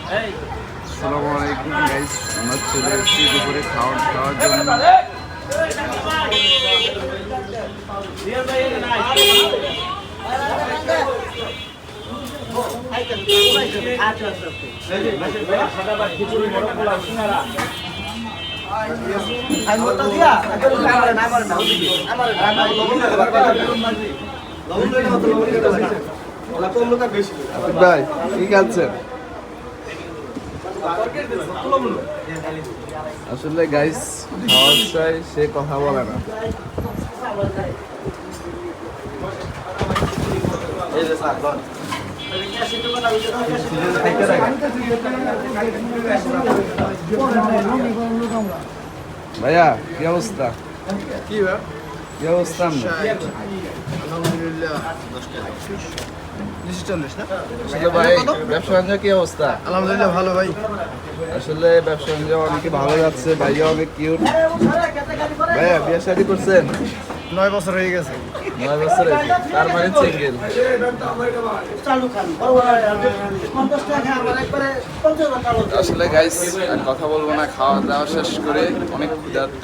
আসসালামু আলাইকুম গাইস, আমরা চলে এসেছি দুপুরে খাওয়ার জন্য। ভাই কি খাচ্ছেন? আসলে গাইস খাওয়ার চাই, সে কথা বলে না। ভাইয়া কি অবস্থা? কি ভাই? কি অবস্থা? আলহামদুলিল্লাহ 240 না? আসলে ভাই ব্যবসা বাণিজ্য কি অবস্থা? আলহামদুলিল্লাহ ভালো ভাই। আসলে ব্যবসা বাণিজ্য অনেকে ভালো যাচ্ছে, ভাইয়া অনেক কিউট। ভাইয়া বিয়ে শাদী করছেন? 9 বছর হয়ে গেছে। 9 বছর হয়েছে, তার মানে সিঙ্গেল। আসলে গাইস আর কথা বলবো না, খাওয়া দাওয়া শেষ করে অনেক ক্ষুধার্ত।